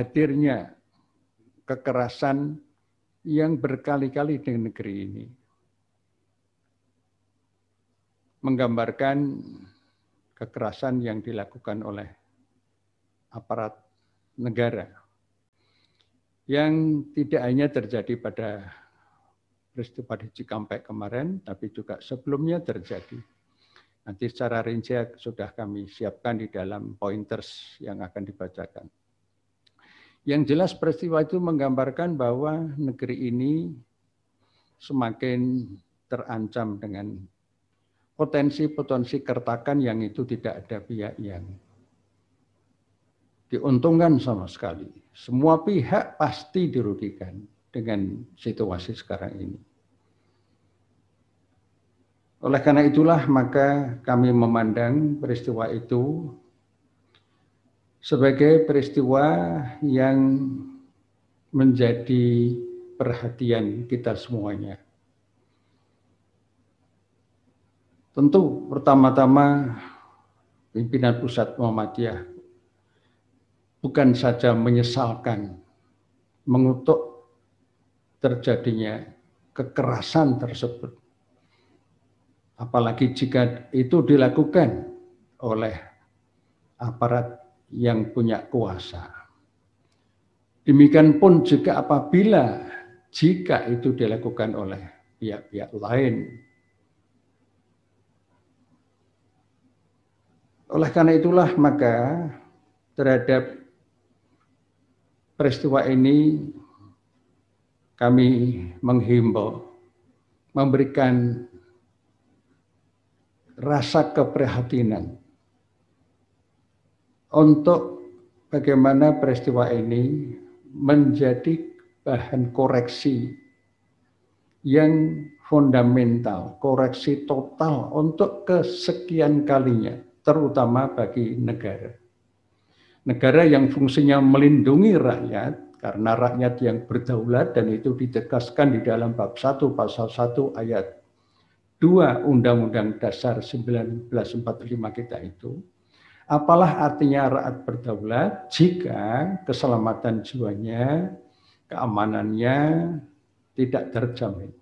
hadirnya kekerasan yang berkali-kali di negeri ini. Menggambarkan kekerasan yang dilakukan oleh aparat negara yang tidak hanya terjadi pada peristiwa di Cikampek kemarin, tapi juga sebelumnya terjadi. Nanti secara rinci sudah kami siapkan di dalam pointers yang akan dibacakan. Yang jelas peristiwa itu menggambarkan bahwa negeri ini semakin terancam dengan potensi-potensi keretakan yang itu tidak ada pihak yang diuntungkan sama sekali. Semua pihak pasti dirugikan dengan situasi sekarang ini. Oleh karena itulah maka kami memandang peristiwa itu sebagai peristiwa yang menjadi perhatian kita semuanya. Tentu pertama-tama pimpinan Pusat Muhammadiyah bukan saja menyesalkan, mengutuk terjadinya kekerasan tersebut. Apalagi jika itu dilakukan oleh aparat yang punya kuasa. Demikian pun juga apabila jika itu dilakukan oleh pihak-pihak lain. Oleh karena itulah maka terhadap peristiwa ini kami menghimbau, memberikan rasa keprihatinan untuk bagaimana peristiwa ini menjadi bahan koreksi yang fundamental, koreksi total untuk kesekian kalinya, terutama bagi negara. Negara yang fungsinya melindungi rakyat, karena rakyat yang berdaulat, dan itu ditegaskan di dalam bab 1 pasal 1 ayat 2 Undang-Undang Dasar 1945 kita itu. Apalah artinya rakyat berdaulat jika keselamatan jiwanya, keamanannya tidak terjamin.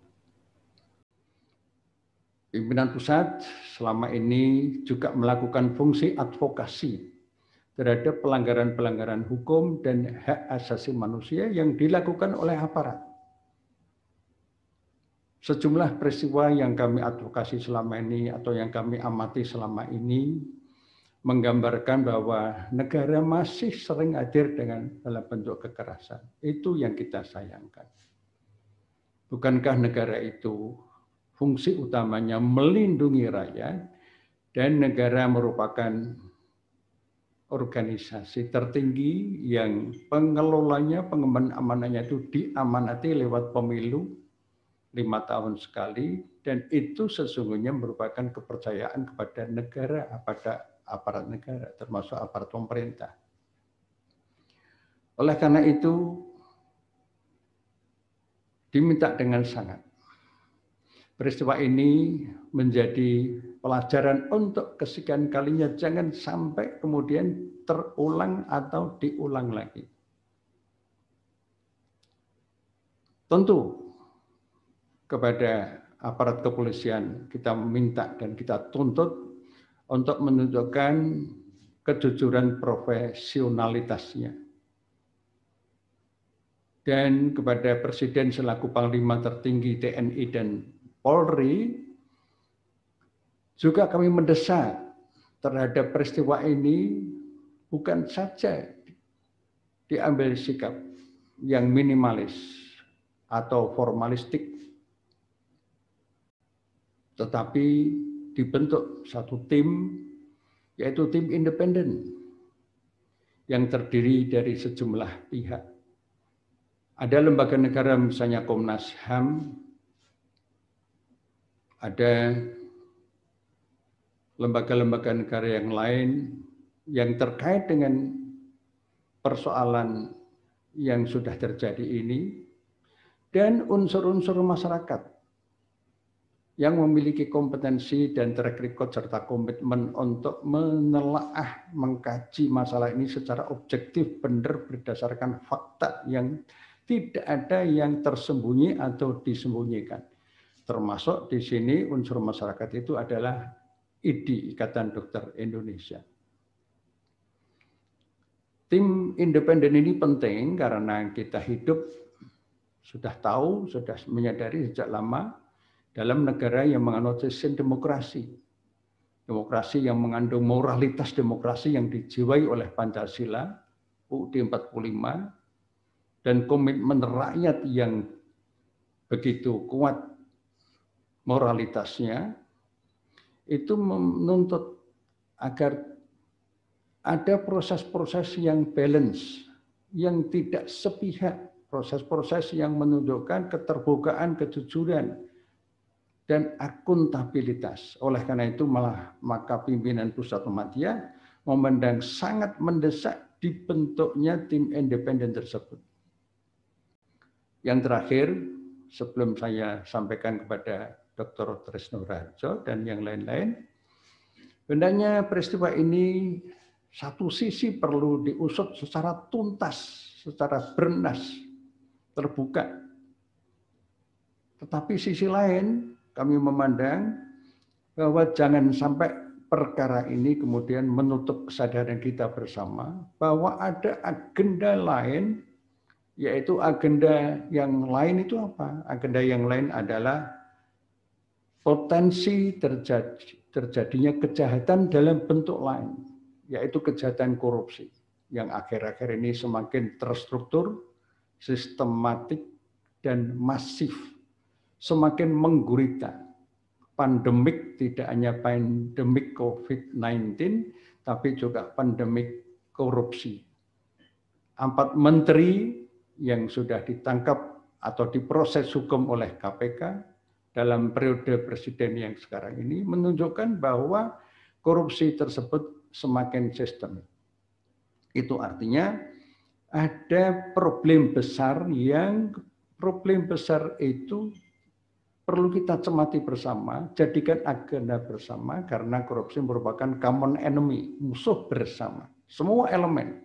Pimpinan pusat selama ini juga melakukan fungsi advokasi terhadap pelanggaran-pelanggaran hukum dan hak asasi manusia yang dilakukan oleh aparat. Sejumlah peristiwa yang kami advokasi selama ini atau yang kami amati selama ini menggambarkan bahwa negara masih sering hadir dalam bentuk kekerasan. Itu yang kita sayangkan. Bukankah negara itu fungsi utamanya melindungi rakyat, dan negara merupakan organisasi tertinggi yang pengelolanya, pengemban amanahnya itu diamanati lewat pemilu 5 tahun sekali, dan itu sesungguhnya merupakan kepercayaan kepada negara, pada aparat negara, termasuk aparat pemerintah. Oleh karena itu, diminta dengan sangat peristiwa ini menjadi pelajaran untuk kesekian kalinya, jangan sampai kemudian terulang atau diulang lagi. Tentu kepada aparat kepolisian kita minta dan kita tuntut untuk menunjukkan kejujuran profesionalitasnya. Dan kepada Presiden selaku Panglima tertinggi TNI dan Polri, juga kami mendesak terhadap peristiwa ini bukan saja diambil sikap yang minimalis atau formalistik, tetapi dibentuk satu tim, yaitu tim independen yang terdiri dari sejumlah pihak. Ada lembaga negara misalnya Komnas HAM, ada lembaga-lembaga negara yang lain yang terkait dengan persoalan yang sudah terjadi ini, dan unsur-unsur masyarakat yang memiliki kompetensi dan track record serta komitmen untuk menelaah, mengkaji masalah ini secara objektif, benar, berdasarkan fakta yang tidak ada yang tersembunyi atau disembunyikan. Termasuk di sini unsur masyarakat itu adalah IDI, Ikatan Dokter Indonesia. Tim independen ini penting karena kita hidup sudah tahu, sudah menyadari sejak lama dalam negara yang menganut sistem demokrasi. Demokrasi yang mengandung moralitas demokrasi yang dijiwai oleh Pancasila, UUD 45, dan komitmen rakyat yang begitu kuat moralitasnya, itu menuntut agar ada proses-proses yang balance, yang tidak sepihak, proses-proses yang menunjukkan keterbukaan, kejujuran, dan akuntabilitas. Oleh karena itu maka pimpinan Pusat Muhammadiyah memandang sangat mendesak dibentuknya tim independen tersebut. Yang terakhir, sebelum saya sampaikan kepada Dr. Tresno Raharjo dan yang lain-lain, hendaknya peristiwa ini satu sisi perlu diusut secara tuntas, secara bernas, terbuka. Tetapi sisi lain, kami memandang bahwa jangan sampai perkara ini kemudian menutup kesadaran kita bersama bahwa ada agenda lain, yaitu agenda yang lain itu apa? Agenda yang lain adalah potensi terjadinya kejahatan dalam bentuk lain, yaitu kejahatan korupsi yang akhir-akhir ini semakin terstruktur, sistematik, dan masif. Semakin menggurita. Pandemik tidak hanya pandemik COVID-19, tapi juga pandemik korupsi. 4 menteri yang sudah ditangkap atau diproses hukum oleh KPK dalam periode presiden yang sekarang ini menunjukkan bahwa korupsi tersebut semakin sistemik. Itu artinya ada problem besar itu perlu kita cermati bersama, jadikan agenda bersama, karena korupsi merupakan common enemy, musuh bersama. Semua elemen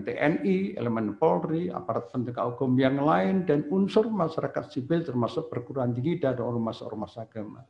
TNI, elemen Polri, aparat penegak hukum yang lain, dan unsur masyarakat sipil termasuk perguruan tinggi dan ormas-ormas agama.